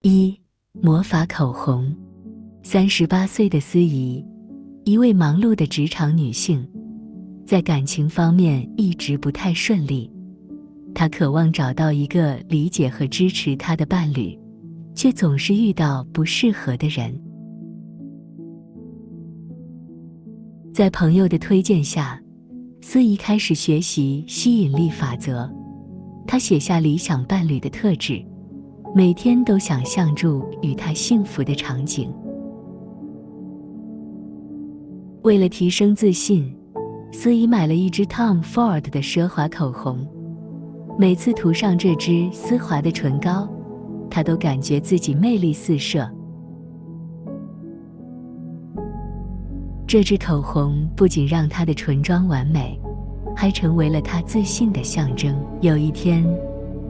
1. 魔法口红。38岁的司仪，一位忙碌的职场女性，在感情方面一直不太顺利。她渴望找到一个理解和支持她的伴侣，却总是遇到不适合的人。在朋友的推荐下，司仪开始学习吸引力法则。她写下理想伴侣的特质，每天都想象住与他幸福的场景。为了提升自信，司仪买了一支 Tom Ford 的奢华口红。每次涂上这支丝滑的唇膏，她都感觉自己魅力四射。这支口红不仅让她的唇妆完美，还成为了她自信的象征。有一天，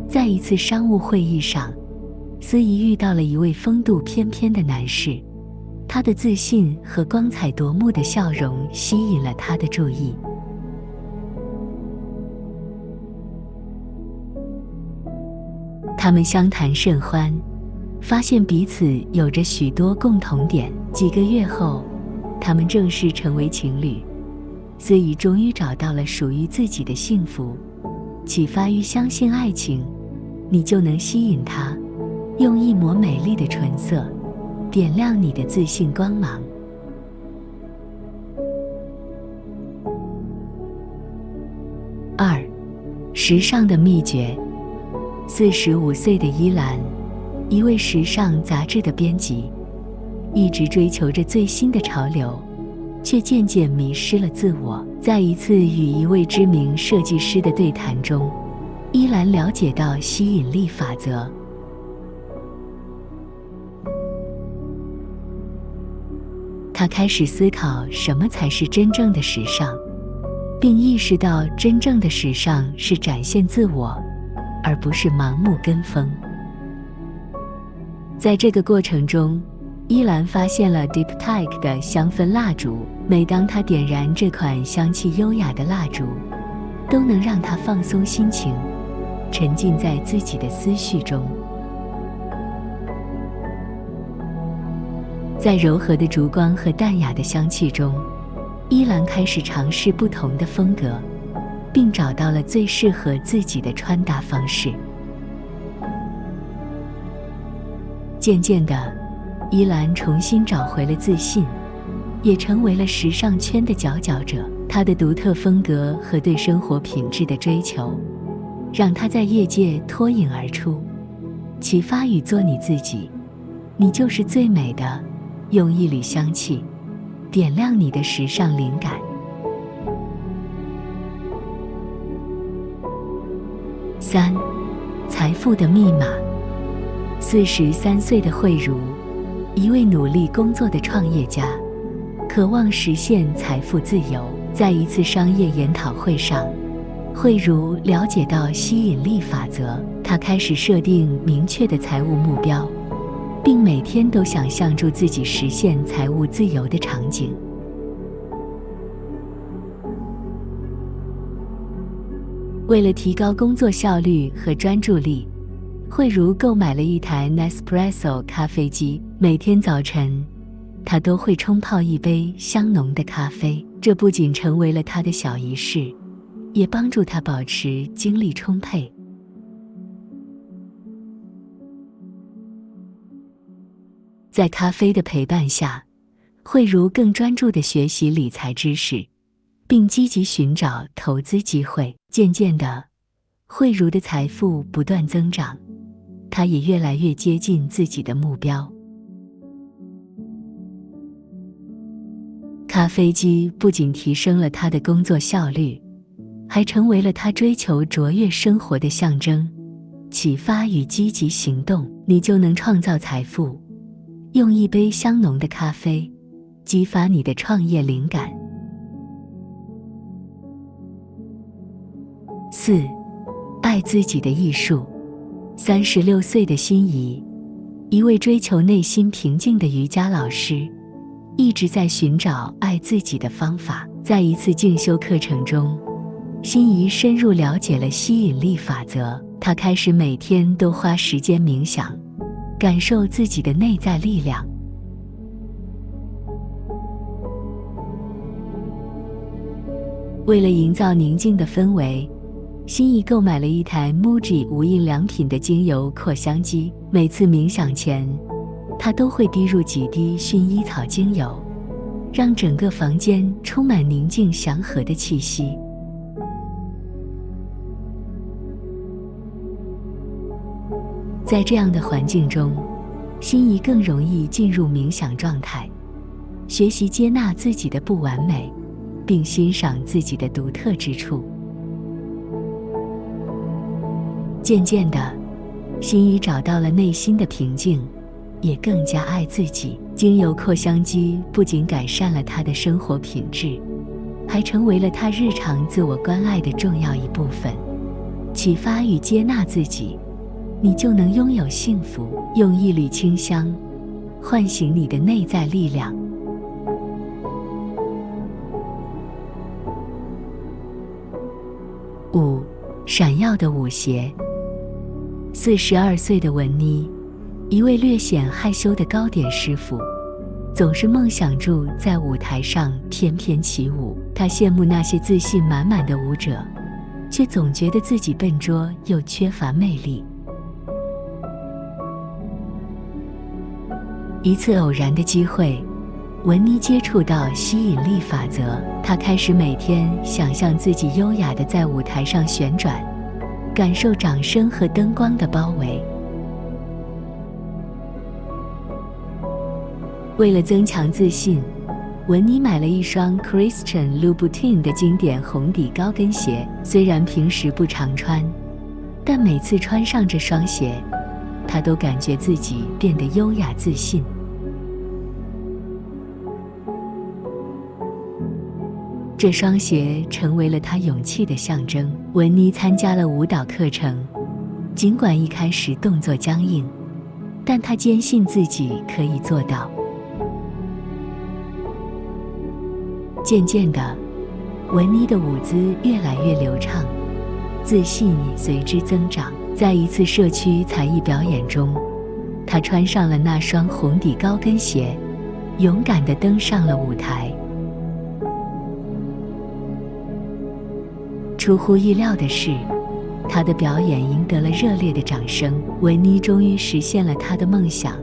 在一次商务会议上，司仪遇到了一位风度翩翩的男士，他的自信和光彩夺目的笑容吸引了他的注意。他们相谈甚欢，发现彼此有着许多共同点。几个月后，他们正式成为情侣。司仪终于找到了属于自己的幸福。启发于相信爱情，你就能吸引他。用一抹美丽的唇色，点亮你的自信光芒。2. 时尚的秘诀。45岁的伊兰，一位时尚杂志的编辑，一直追求着最新的潮流，却渐渐迷失了自我。在一次与一位知名设计师的对谈中，伊兰了解到吸引力法则。他开始思考什么才是真正的时尚，并意识到真正的时尚是展现自我，而不是盲目跟风。在这个过程中，伊兰发现了 Diptyque 的香氛蜡烛。每当他点燃这款香气优雅的蜡烛，都能让他放松心情，沉浸在自己的思绪中。在柔和的烛光和淡雅的香气中，伊兰开始尝试不同的风格，并找到了最适合自己的穿搭方式。渐渐的，伊兰重新找回了自信，也成为了时尚圈的佼佼者。她的独特风格和对生活品质的追求，让她在业界脱颖而出。启发与做你自己，你就是最美的。用一缕香气，点亮你的时尚灵感。3. 财富的密码。43岁的慧茹，一位努力工作的创业家，渴望实现财富自由。在一次商业研讨会上，慧茹了解到吸引力法则，她开始设定明确的财务目标，并每天都想象住自己实现财务自由的场景。为了提高工作效率和专注力，慧茹购买了一台 Nespresso 咖啡机。每天早晨，她都会冲泡一杯香浓的咖啡，这不仅成为了她的小仪式，也帮助她保持精力充沛。在咖啡的陪伴下，慧茹更专注地学习理财知识，并积极寻找投资机会。渐渐的，慧茹的财富不断增长，她也越来越接近自己的目标。咖啡机不仅提升了她的工作效率，还成为了她追求卓越生活的象征。启发与积极行动，你就能创造财富。用一杯香浓的咖啡，激发你的创业灵感。4. 爱自己的艺术。36岁的心仪，一位追求内心平静的瑜伽老师，一直在寻找爱自己的方法。在一次进修课程中，心仪深入了解了吸引力法则。她开始每天都花时间冥想，感受自己的内在力量。为了营造宁静的氛围，心怡购买了一台 MUJI 无印良品的精油扩香机。每次冥想前，她都会滴入几滴薰衣草精油，让整个房间充满宁静祥和的气息。在这样的环境中，心怡更容易进入冥想状态，学习接纳自己的不完美，并欣赏自己的独特之处。渐渐的，心怡找到了内心的平静，也更加爱自己。精油扩香机不仅改善了她的生活品质，还成为了她日常自我关爱的重要一部分。启发与接纳自己，你就能拥有幸福。用一缕清香唤醒你的内在力量。5. 闪耀的舞鞋。42岁的文妮，一位略显害羞的糕点师傅，总是梦想着在舞台上翩翩起舞。她羡慕那些自信满满的舞者，却总觉得自己笨拙又缺乏魅力。一次偶然的机会，文妮接触到吸引力法则，她开始每天想象自己优雅地在舞台上旋转，感受掌声和灯光的包围。为了增强自信，文妮买了一双 Christian Louboutin 的经典红底高跟鞋。虽然平时不常穿，但每次穿上这双鞋，她都感觉自己变得优雅自信。这双鞋成为了她勇气的象征。文妮参加了舞蹈课程，尽管一开始动作僵硬，但她坚信自己可以做到。渐渐的，文妮的舞姿越来越流畅，自信也随之增长。在一次社区才艺表演中，她穿上了那双红底高跟鞋，勇敢地登上了舞台。出乎意料的是，她的表演赢得了热烈的掌声。文妮终于实现了她的梦想，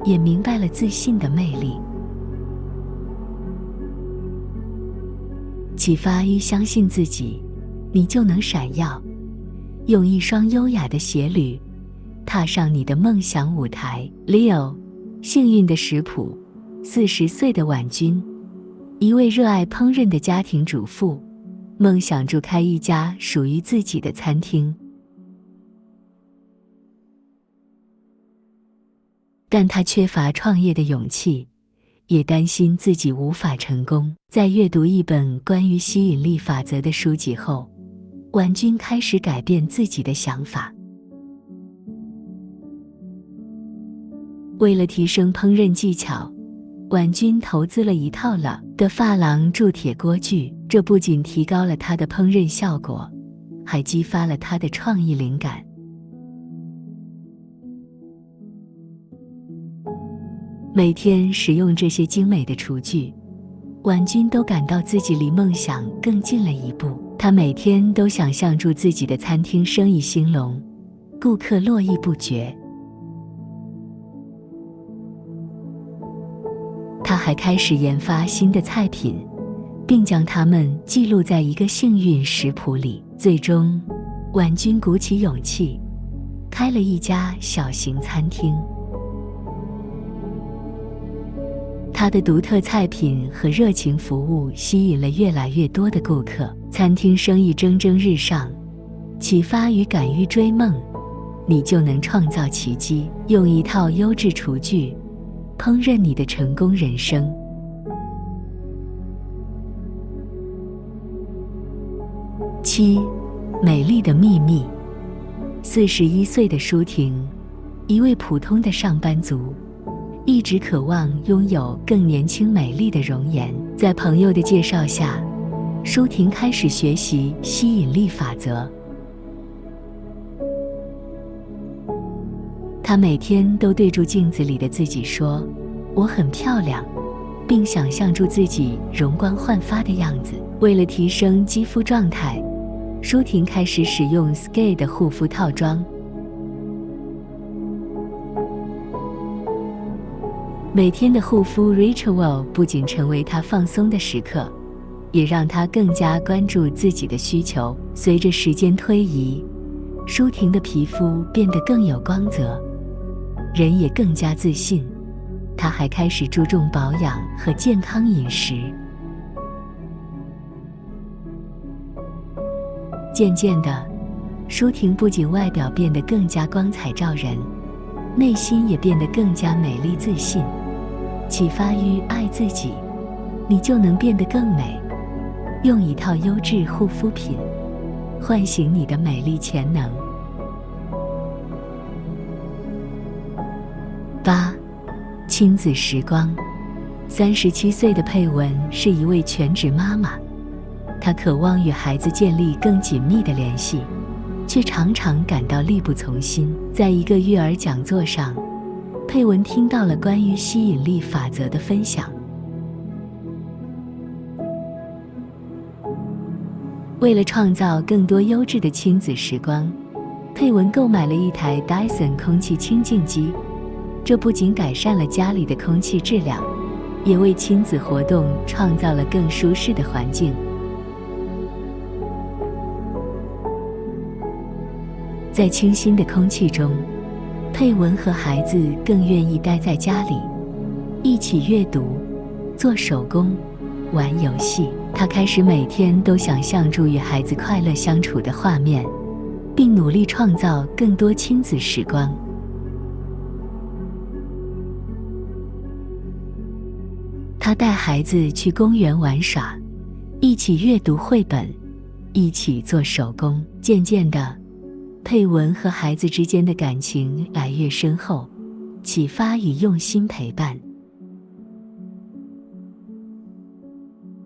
也明白了自信的魅力。启发与相信自己，你就能闪耀。用一双优雅的鞋履，踏上你的梦想舞台。Leo， 幸运的食谱。40岁的婉君，一位热爱烹饪的家庭主妇，梦想着开一家属于自己的餐厅。但她缺乏创业的勇气，也担心自己无法成功。在阅读一本关于吸引力法则的书籍后，婉君开始改变自己的想法。为了提升烹饪技巧，婉君投资了一套了的珐琅铸铁锅具，这不仅提高了她的烹饪效果，还激发了她的创意灵感。每天使用这些精美的厨具，婉君都感到自己离梦想更近了一步。她每天都想象着自己的餐厅生意兴隆，顾客络绎不绝。她还开始研发新的菜品，并将它们记录在一个幸运食谱里。最终，婉君鼓起勇气，开了一家小型餐厅。她的独特菜品和热情服务吸引了越来越多的顾客，餐厅生意蒸蒸日上。启发与敢于追梦，你就能创造奇迹。用一套优质厨具，烹饪你的成功人生。7. 美丽的秘密。41岁的舒婷，一位普通的上班族，一直渴望拥有更年轻美丽的容颜。在朋友的介绍下，舒婷开始学习吸引力法则。她每天都对住镜子里的自己说：“我很漂亮。”并想象住自己容光焕发的样子。为了提升肌肤状态，舒婷开始使用 Skye 的护肤套装。每天的护肤 ritual 不仅成为她放松的时刻，也让她更加关注自己的需求。随着时间推移，舒婷的皮肤变得更有光泽，人也更加自信。她还开始注重保养和健康饮食。渐渐的，舒婷不仅外表变得更加光彩照人，内心也变得更加美丽自信。启发于爱自己，你就能变得更美。用一套优质护肤品，唤醒你的美丽潜能。8. 亲子时光。37岁的佩文是一位全职妈妈，她渴望与孩子建立更紧密的联系，却常常感到力不从心。在一个育儿讲座上，佩文听到了关于吸引力法则的分享。为了创造更多优质的亲子时光，佩文购买了一台 Dyson 空气清净机。这不仅改善了家里的空气质量，也为亲子活动创造了更舒适的环境。在清新的空气中，佩文和孩子更愿意待在家里，一起阅读、做手工、玩游戏。他开始每天都想象住与孩子快乐相处的画面，并努力创造更多亲子时光。他带孩子去公园玩耍，一起阅读绘本，一起做手工。渐渐的，佩文和孩子之间的感情越来越深厚，启发与用心陪伴，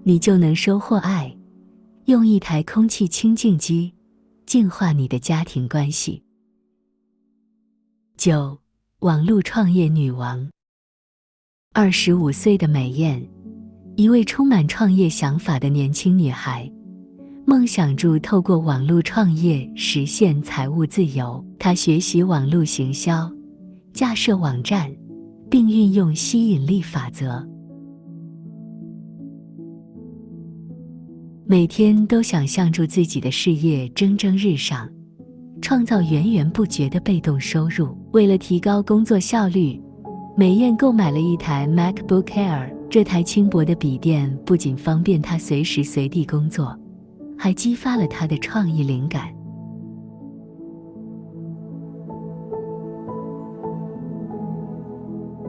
你就能收获爱。用一台空气清净机，净化你的家庭关系。9. 网络创业女王。25岁的美艳，一位充满创业想法的年轻女孩，梦想着透过网络创业实现财务自由。她学习网络行销，架设网站，并运用吸引力法则。每天都想象着自己的事业蒸蒸日上，创造源源不绝的被动收入。为了提高工作效率，美艳购买了一台 MacBook Air。这台轻薄的笔电不仅方便她随时随地工作，还激发了她的创意灵感。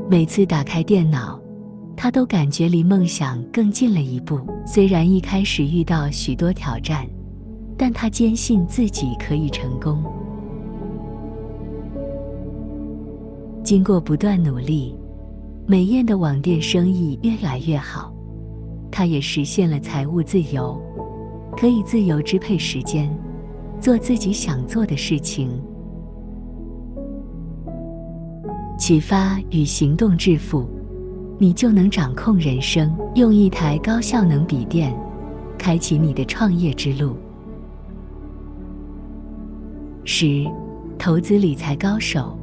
每次打开电脑，她都感觉离梦想更近了一步。虽然一开始遇到许多挑战，但她坚信自己可以成功。经过不断努力，美艳的网店生意越来越好，她也实现了财务自由，可以自由支配时间，做自己想做的事情。启发与行动致富，你就能掌控人生。用一台高效能笔电，开启你的创业之路。10. 投资理财高手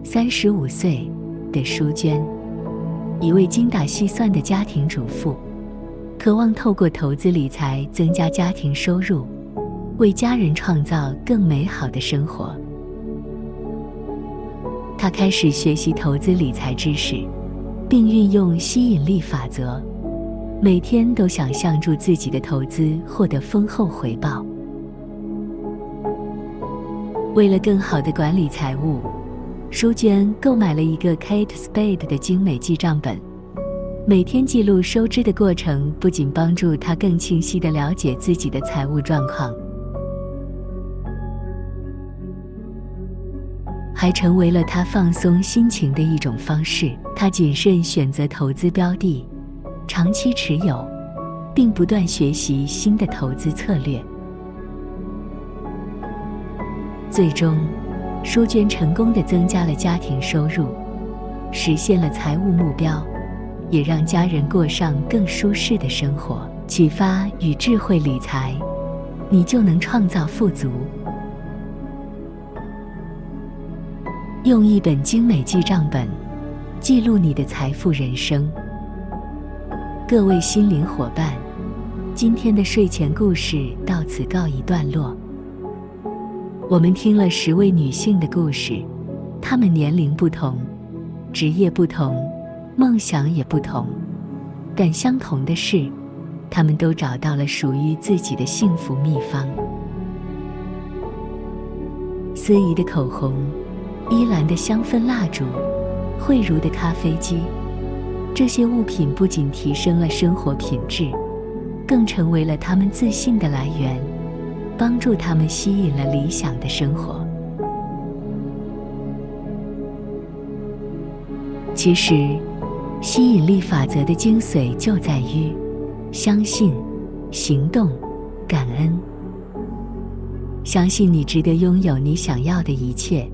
，35岁的舒娟，一位精打细算的家庭主妇，渴望透过投资理财增加家庭收入，为家人创造更美好的生活。她开始学习投资理财知识，并运用吸引力法则，每天都想象住自己的投资获得丰厚回报。为了更好地管理财务，舒娟购买了一个 Kate Spade 的精美记账本，每天记录收支的过程，不仅帮助她更清晰地了解自己的财务状况，还成为了她放松心情的一种方式。她谨慎选择投资标的，长期持有，并不断学习新的投资策略。最终，书娟成功地增加了家庭收入，实现了财务目标，也让家人过上更舒适的生活。启发与智慧理财，你就能创造富足。用一本精美记账本，记录你的财富人生。各位心灵伙伴，今天的睡前故事到此告一段落。我们听了10位女性的故事，她们年龄不同，职业不同，梦想也不同，但相同的是，她们都找到了属于自己的幸福秘方。司仪的口红，依兰的香氛蜡烛，慧茹的咖啡机，这些物品不仅提升了生活品质，更成为了她们自信的来源，帮助她们吸引了理想的生活。其实，吸引力法则的精髓就在于相信、行动、感恩。相信你值得拥有你想要的一切，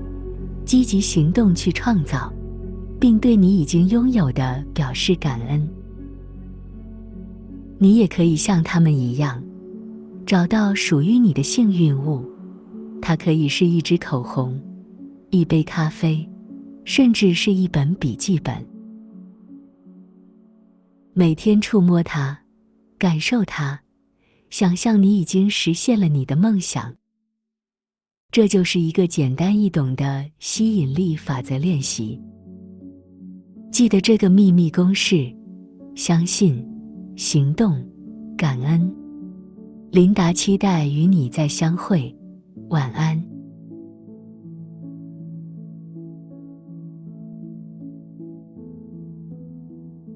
积极行动去创造，并对你已经拥有的表示感恩。你也可以像他们一样，找到属于你的幸运物，它可以是一支口红、一杯咖啡，甚至是一本笔记本。每天触摸它，感受它，想象你已经实现了你的梦想。这就是一个简单易懂的吸引力法则练习。记得这个秘密公式：相信、行动、感恩。琳达期待与你再相会，晚安。